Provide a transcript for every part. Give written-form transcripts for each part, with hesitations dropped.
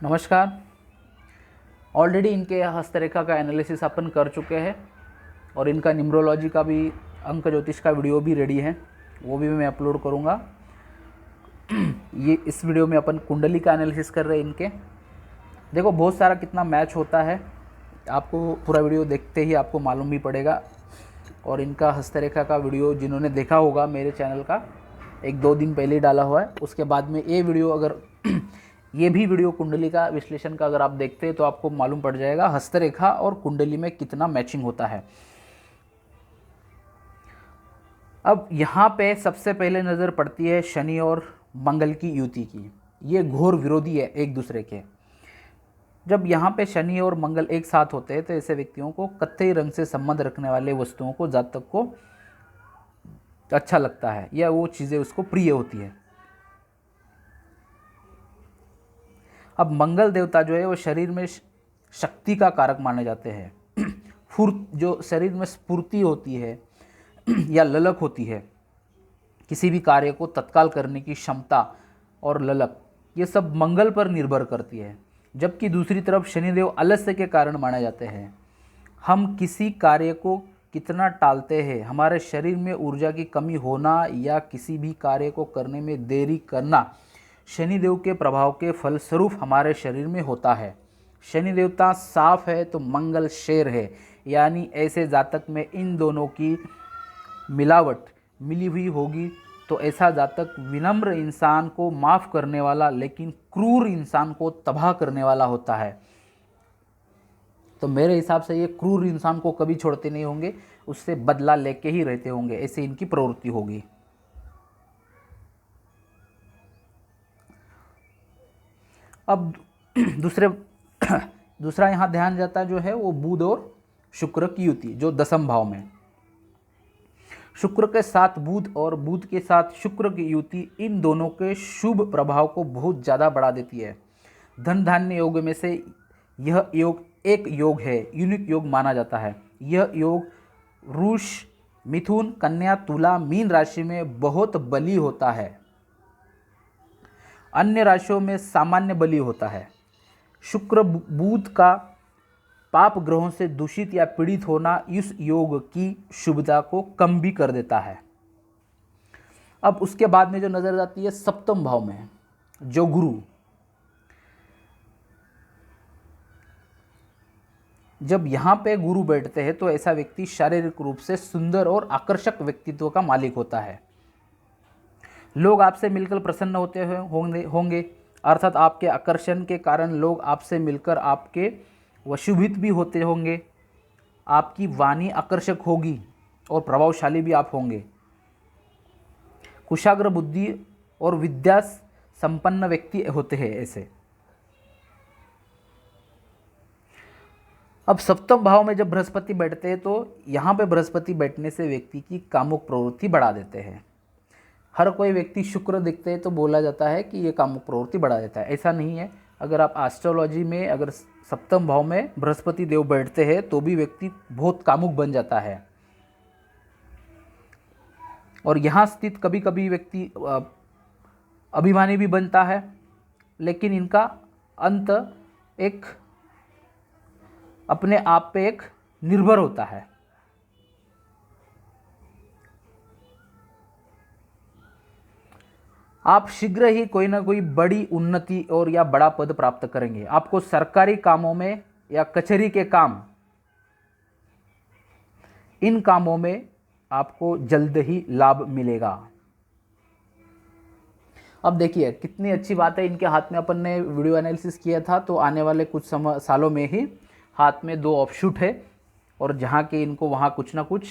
नमस्कार। ऑलरेडी इनके हस्तरेखा का एनालिसिस अपन कर चुके हैं और इनका न्यूमरोलॉजी का भी अंक ज्योतिष का वीडियो भी रेडी है, वो भी मैं अपलोड करूँगा। ये इस वीडियो में अपन कुंडली का एनालिसिस कर रहे हैं इनके। देखो बहुत सारा कितना मैच होता है, आपको पूरा वीडियो देखते ही आपको मालूम भी पड़ेगा। और इनका हस्तरेखा का वीडियो जिन्होंने देखा होगा मेरे चैनल का 1-2 दिन पहले ही डाला हुआ है। उसके बाद में ये वीडियो अगर ये भी वीडियो कुंडली का विश्लेषण का अगर आप देखते हैं तो आपको मालूम पड़ जाएगा हस्तरेखा और कुंडली में कितना मैचिंग होता है। अब यहाँ पे सबसे पहले नज़र पड़ती है शनि और मंगल की युति की। ये घोर विरोधी है एक दूसरे के। जब यहाँ पे शनि और मंगल एक साथ होते हैं तो ऐसे व्यक्तियों को कत्थई रंग से संबंध रखने वाले वस्तुओं को जातक को अच्छा लगता है या वो चीज़ें उसको प्रिय होती है। अब मंगल देवता जो है वो शरीर में शक्ति का कारक माने जाते हैं। जो शरीर में स्फूर्ति होती है या ललक होती है, किसी भी कार्य को तत्काल करने की क्षमता और ललक, ये सब मंगल पर निर्भर करती है। जबकि दूसरी तरफ शनिदेव आलस्य के कारण माने जाते हैं। हम किसी कार्य को कितना टालते हैं, हमारे शरीर में ऊर्जा की कमी होना या किसी भी कार्य को करने में देरी करना शनिदेव के प्रभाव के फलस्वरूप हमारे शरीर में होता है। शनि देवता साफ है तो मंगल शेर है, यानी ऐसे जातक में इन दोनों की मिलावट मिली हुई होगी तो ऐसा जातक विनम्र इंसान को माफ़ करने वाला लेकिन क्रूर इंसान को तबाह करने वाला होता है। तो मेरे हिसाब से ये क्रूर इंसान को कभी छोड़ते नहीं होंगे, उससे बदला लेके ही रहते होंगे, ऐसे इनकी प्रवृत्ति होगी। अब दूसरा यहाँ ध्यान जाता जो है वो बुध और शुक्र की युति, जो दसम भाव में। शुक्र के साथ बुध और बुध के साथ शुक्र की युति इन दोनों के शुभ प्रभाव को बहुत ज़्यादा बढ़ा देती है। धन धान्य योग में से यह योग एक योग है, यूनिक योग माना जाता है। यह योग वृष, मिथुन, कन्या, तुला, मीन राशि में बहुत बली होता है, अन्य राशियों में सामान्य बली होता है। शुक्र बुध का पाप ग्रहों से दूषित या पीड़ित होना इस योग की शुभता को कम भी कर देता है। अब उसके बाद में जो नजर आती है सप्तम भाव में, जो गुरु, जब यहाँ पे गुरु बैठते हैं तो ऐसा व्यक्ति शारीरिक रूप से सुंदर और आकर्षक व्यक्तित्व का मालिक होता है। लोग आपसे मिलकर प्रसन्न होते होंगे, अर्थात आपके आकर्षण के कारण लोग आपसे मिलकर आपके वशीभूत भी होते होंगे। आपकी वाणी आकर्षक होगी और प्रभावशाली भी आप होंगे। कुशाग्र बुद्धि और विद्या संपन्न व्यक्ति होते हैं ऐसे। अब सप्तम भाव में जब बृहस्पति बैठते हैं तो यहाँ पे बृहस्पति बैठने से व्यक्ति की कामुक प्रवृत्ति बढ़ा देते हैं। हर कोई व्यक्ति शुक्र दिखते हैं तो बोला जाता है कि ये कामुक प्रवृत्ति बढ़ा देता है, ऐसा नहीं है। अगर आप एस्ट्रोलॉजी में अगर सप्तम भाव में बृहस्पति देव बैठते हैं तो भी व्यक्ति बहुत कामुक बन जाता है। और यहाँ स्थित कभी कभी व्यक्ति अभिमानी भी बनता है, लेकिन इनका अंत एक अपने आप पे एक निर्भर होता है। आप शीघ्र ही कोई ना कोई बड़ी उन्नति और या बड़ा पद प्राप्त करेंगे। आपको सरकारी कामों में या कचहरी के काम, इन कामों में आपको जल्द ही लाभ मिलेगा। अब देखिए कितनी अच्छी बात है, इनके हाथ में अपन ने वीडियो एनालिसिस किया था तो आने वाले कुछ सालों में ही हाथ में 2 ऑफशूट है और जहाँ के इनको वहाँ कुछ ना कुछ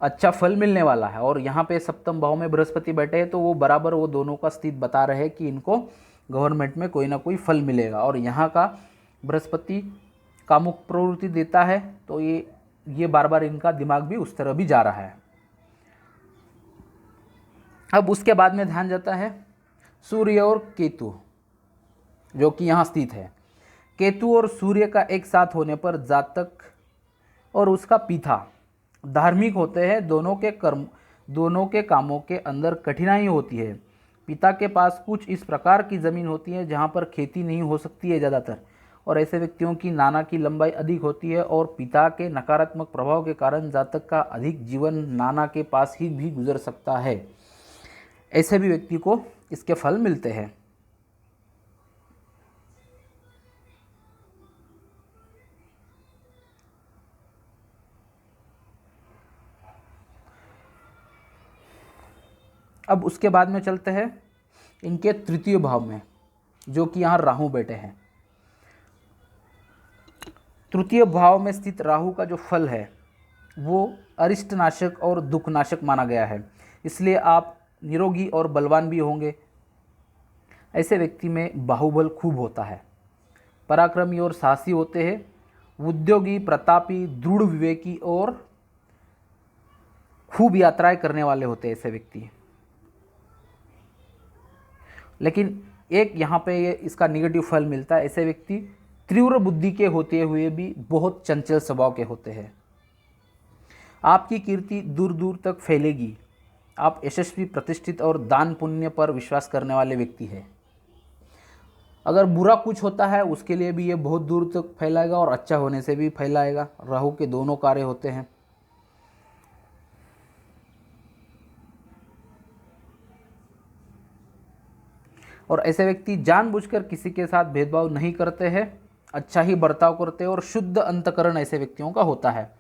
अच्छा फल मिलने वाला है। और यहाँ पे सप्तम भाव में बृहस्पति बैठे हैं तो वो बराबर वो दोनों का स्थिति बता रहे हैं कि इनको गवर्नमेंट में कोई ना कोई फल मिलेगा। और यहाँ का बृहस्पति कामुक प्रवृत्ति देता है तो ये बार बार इनका दिमाग भी उस तरह भी जा रहा है। अब उसके बाद में ध्यान जाता है सूर्य और केतु, जो कि यहाँ स्थित है। केतु और सूर्य का एक साथ होने पर जातक और उसका पिता धार्मिक होते हैं। दोनों के कामों के अंदर कठिनाई होती है पिता के पास कुछ इस प्रकार की ज़मीन होती है जहाँ पर खेती नहीं हो सकती है ज़्यादातर, और ऐसे व्यक्तियों की नाना की लंबाई अधिक होती है और पिता के नकारात्मक प्रभाव के कारण जातक का अधिक जीवन नाना के पास ही भी गुजर सकता है। ऐसे भी व्यक्ति को इसके फल मिलते हैं। अब उसके बाद में चलते हैं इनके तृतीय भाव में, जो कि यहाँ राहु बैठे हैं। तृतीय भाव में स्थित राहु का जो फल है वो अरिष्टनाशक और दुखनाशक माना गया है, इसलिए आप निरोगी और बलवान भी होंगे। ऐसे व्यक्ति में बाहुबल खूब होता है, पराक्रमी और साहसी होते हैं, उद्योगी, प्रतापी, दृढ़ विवेकी और खूब यात्राएं करने वाले होते हैं ऐसे व्यक्ति। लेकिन एक यहाँ पे ये इसका निगेटिव फल मिलता है, ऐसे व्यक्ति तीव्र बुद्धि के होते हुए भी बहुत चंचल स्वभाव के होते हैं। आपकी कीर्ति दूर दूर तक फैलेगी। आप यशस्वी, प्रतिष्ठित और दान पुण्य पर विश्वास करने वाले व्यक्ति हैं। अगर बुरा कुछ होता है उसके लिए भी ये बहुत दूर तक फैलाएगा और अच्छा होने से भी फैलाएगा। राहु के दोनों कार्य होते हैं। और ऐसे व्यक्ति जानबूझकर किसी के साथ भेदभाव नहीं करते हैं, अच्छा ही बर्ताव करते हैं और शुद्ध अंतकरण ऐसे व्यक्तियों का होता है।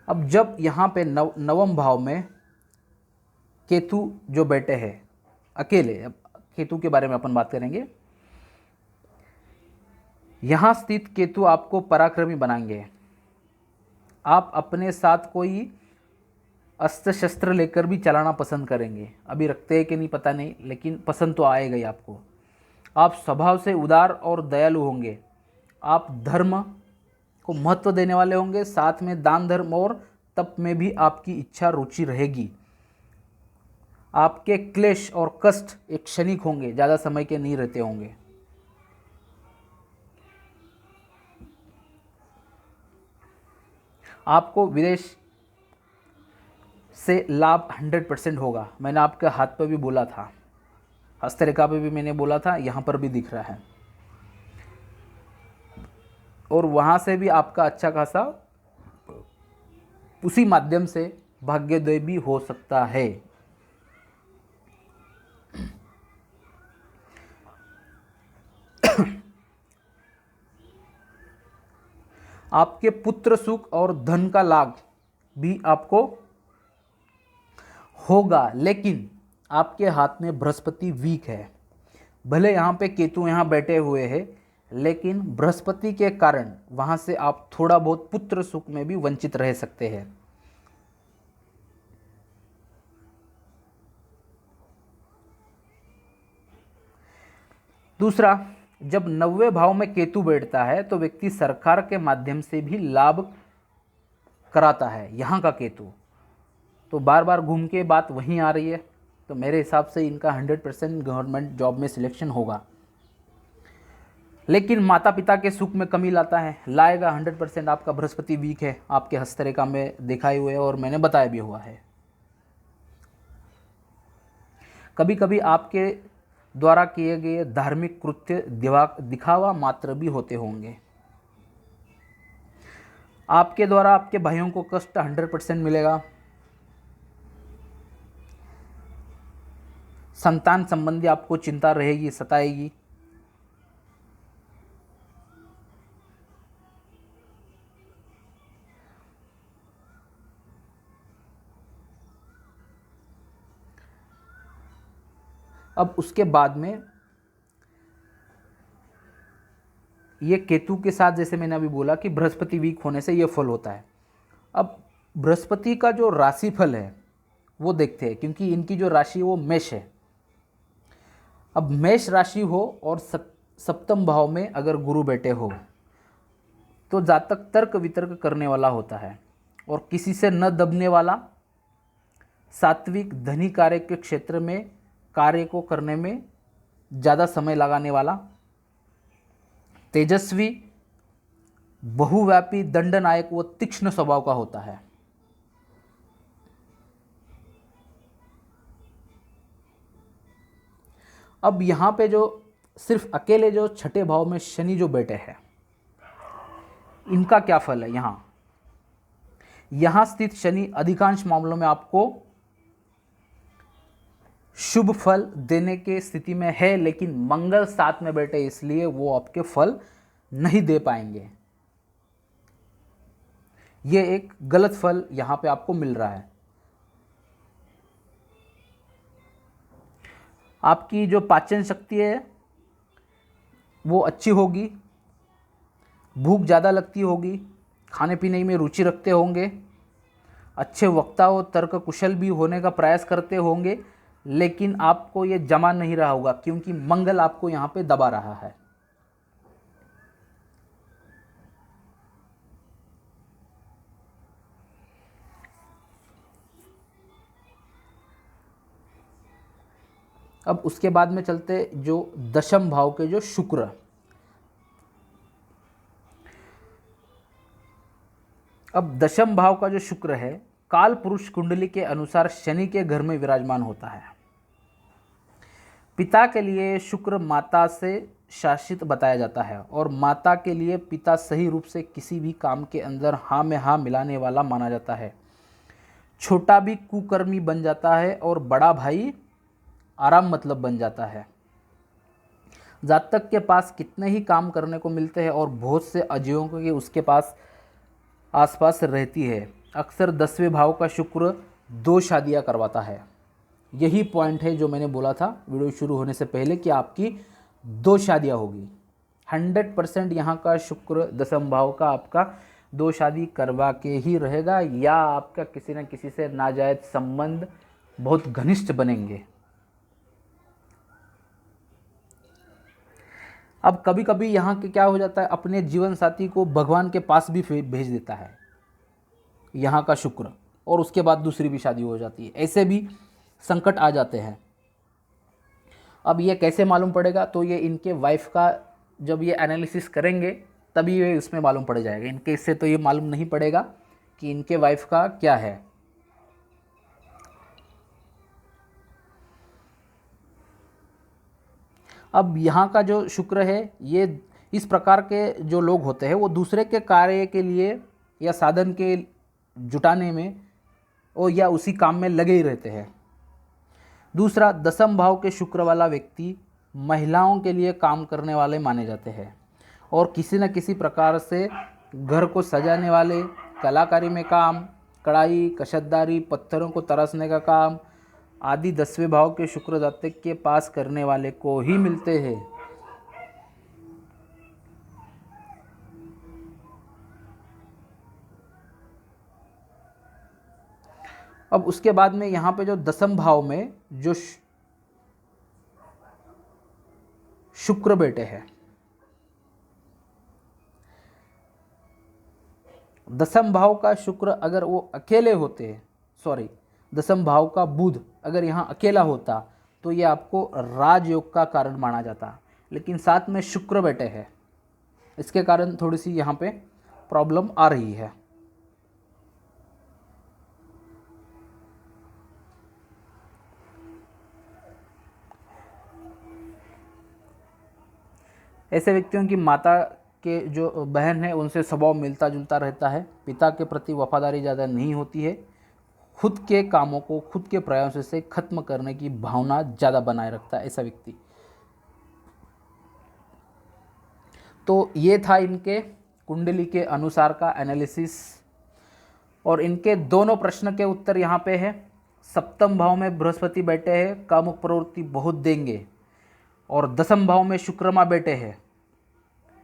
अब जब यहाँ पे नवम भाव में केतु जो बैठे हैं अकेले, अब केतु के बारे में अपन बात करेंगे। यहाँ स्थित केतु आपको पराक्रमी बनाएंगे। आप अपने साथ कोई अस्त्र शस्त्र लेकर भी चलाना पसंद करेंगे। अभी रखते हैं कि नहीं पता नहीं, लेकिन पसंद तो आएगा ही आपको। आप स्वभाव से उदार और दयालु होंगे। आप धर्म को महत्व देने वाले होंगे, साथ में दान धर्म और तप में भी आपकी इच्छा रुचि रहेगी। आपके क्लेश और कष्ट एक क्षणिक होंगे, ज़्यादा समय के नहीं रहते होंगे। आपको विदेश से लाभ 100% होगा। मैंने आपके हाथ पर भी बोला था, हस्तरेखा पे भी मैंने बोला था, यहाँ पर भी दिख रहा है। और वहाँ से भी आपका अच्छा खासा उसी माध्यम से भाग्योदय भी हो सकता है। आपके पुत्र सुख और धन का लाभ भी आपको होगा, लेकिन आपके हाथ में बृहस्पति वीक है। भले यहाँ पे केतु यहाँ बैठे हुए हैं, लेकिन बृहस्पति के कारण वहाँ से आप थोड़ा बहुत पुत्र सुख में भी वंचित रह सकते हैं। दूसरा, जब 90वें भाव में केतु बैठता है तो व्यक्ति सरकार के माध्यम से भी लाभ कराता है। यहाँ का केतु तो बार बार घूम के बात वहीं आ रही है, तो मेरे हिसाब से इनका 100% गवर्नमेंट जॉब में सिलेक्शन होगा। लेकिन माता पिता के सुख में कमी लाएगा 100%। आपका बृहस्पति वीक है, आपके हस्तरेखा में दिखाए हुए और मैंने बताया भी हुआ है। कभी कभी आपके द्वारा किए गए धार्मिक कृत्य दिखावा मात्र भी होते होंगे। आपके द्वारा आपके भाइयों को कष्ट 100% मिलेगा। संतान संबंधी आपको चिंता रहेगी, सताएगी। अब उसके बाद में ये केतु के साथ, जैसे मैंने अभी बोला कि बृहस्पति वीक होने से ये फल होता है। अब बृहस्पति का जो राशि फल है वो देखते हैं, क्योंकि इनकी जो राशि वो मेष है। अब मेष राशि हो और सप्तम भाव में अगर गुरु बैठे हो तो जातक तर्क वितर्क करने वाला होता है और किसी से न दबने वाला, सात्विक, धनी कार्य के क्षेत्र में कार्य को करने में ज़्यादा समय लगाने वाला, तेजस्वी, बहुव्यापी, दंडनायक व तीक्ष्ण स्वभाव का होता है। अब यहाँ पे जो सिर्फ अकेले जो छठे भाव में शनि जो बैठे हैं, इनका क्या फल है? यहाँ स्थित शनि अधिकांश मामलों में आपको शुभ फल देने के स्थिति में है, लेकिन मंगल साथ में बैठे इसलिए वो आपके फल नहीं दे पाएंगे। ये एक गलत फल यहां पे आपको मिल रहा है। आपकी जो पाचन शक्ति है वो अच्छी होगी, भूख ज़्यादा लगती होगी, खाने पीने में रुचि रखते होंगे, अच्छे वक्ता और तर्क कुशल भी होने का प्रयास करते होंगे, लेकिन आपको ये जमा नहीं रहा होगा क्योंकि मंगल आपको यहाँ पे दबा रहा है। अब उसके बाद में चलते जो दशम भाव के जो शुक्र, अब दशम भाव का जो शुक्र है काल पुरुष कुंडली के अनुसार शनि के घर में विराजमान होता है। पिता के लिए शुक्र माता से शासित बताया जाता है और माता के लिए पिता सही रूप से किसी भी काम के अंदर हाँ में हाँ मिलाने वाला माना जाता है। छोटा भी कुकर्मी बन जाता है और बड़ा भाई आराम मतलब बन जाता है। जातक के पास कितने ही काम करने को मिलते हैं और बहुत से अजीबों की उसके पास आसपास रहती है। अक्सर 10वें भाव का शुक्र 2 शादियां करवाता है। यही पॉइंट है जो मैंने बोला था वीडियो शुरू होने से पहले कि आपकी 2 शादियां होगी। 100% यहाँ का शुक्र दशम भाव का आपका 2 शादी करवा के ही रहेगा, या आपका किसी न किसी से नाजायज संबंध बहुत घनिष्ठ बनेंगे। अब कभी कभी यहाँ के क्या हो जाता है, अपने जीवन साथी को भगवान के पास भी भेज देता है यहाँ का शुक्र, और उसके बाद दूसरी भी शादी हो जाती है। ऐसे भी संकट आ जाते हैं। अब ये कैसे मालूम पड़ेगा? तो ये इनके वाइफ का जब ये एनालिसिस करेंगे तभी ये इसमें मालूम पड़ जाएगा। इनके इससे तो ये मालूम नहीं पड़ेगा कि इनके वाइफ का क्या है। अब यहाँ का जो शुक्र है, ये इस प्रकार के जो लोग होते हैं वो दूसरे के कार्य के लिए या साधन के जुटाने में और या उसी काम में लगे ही रहते हैं। दूसरा, दशम भाव के शुक्र वाला व्यक्ति महिलाओं के लिए काम करने वाले माने जाते हैं और किसी न किसी प्रकार से घर को सजाने वाले, कलाकारी में काम, कढ़ाई, कशतदारी, पत्थरों को तराशने का काम आदि 10वें भाव के शुक्र जातक के पास करने वाले को ही मिलते हैं। अब उसके बाद में यहाँ पे जो दशम भाव में जो शुक्र बैठे हैं, दशम भाव का शुक्र अगर वो अकेले होते हैं, दशम भाव का बुध अगर यहाँ अकेला होता तो ये आपको राजयोग का कारण माना जाता, लेकिन साथ में शुक्र बैठे हैं, इसके कारण थोड़ी सी यहाँ पे प्रॉब्लम आ रही है। ऐसे व्यक्तियों की माता के जो बहन है उनसे स्वभाव मिलता जुलता रहता है, पिता के प्रति वफादारी ज़्यादा नहीं होती है, खुद के कामों को खुद के प्रयासों से खत्म करने की भावना ज़्यादा बनाए रखता है ऐसा व्यक्ति। तो ये था इनके कुंडली के अनुसार का एनालिसिस, और इनके दोनों प्रश्न के उत्तर यहाँ पे है। सप्तम भाव में बृहस्पति बैठे हैं, कामुक प्रवृत्ति बहुत देंगे, और दशम भाव में शुक्रमा बैठे हैं,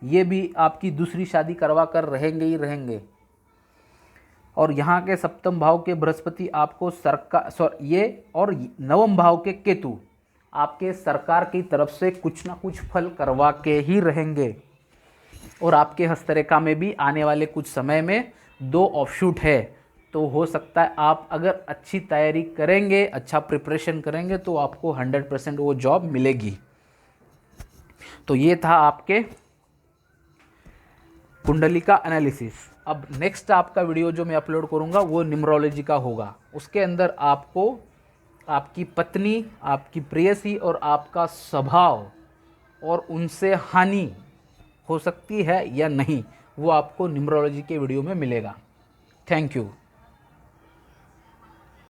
ये भी आपकी दूसरी शादी करवा कर रहेंगे ही रहेंगे। और यहाँ के सप्तम भाव के बृहस्पति आपको और नवम भाव के केतु आपके सरकार की तरफ से कुछ ना कुछ फल करवा के ही रहेंगे। और आपके हस्तरेखा में भी आने वाले कुछ समय में 2 ऑफशूट है, तो हो सकता है आप अगर अच्छी तैयारी करेंगे, अच्छा प्रिपरेशन करेंगे तो आपको 100% वो जॉब मिलेगी। तो ये था आपके कुंडली का एनालिसिस। अब नेक्स्ट आपका वीडियो जो मैं अपलोड करूंगा वो न्यूमरोलॉजी का होगा। उसके अंदर आपको आपकी पत्नी, आपकी प्रेयसी और आपका स्वभाव और उनसे हानि हो सकती है या नहीं, वो आपको न्यूमरोलॉजी के वीडियो में मिलेगा। Thank you.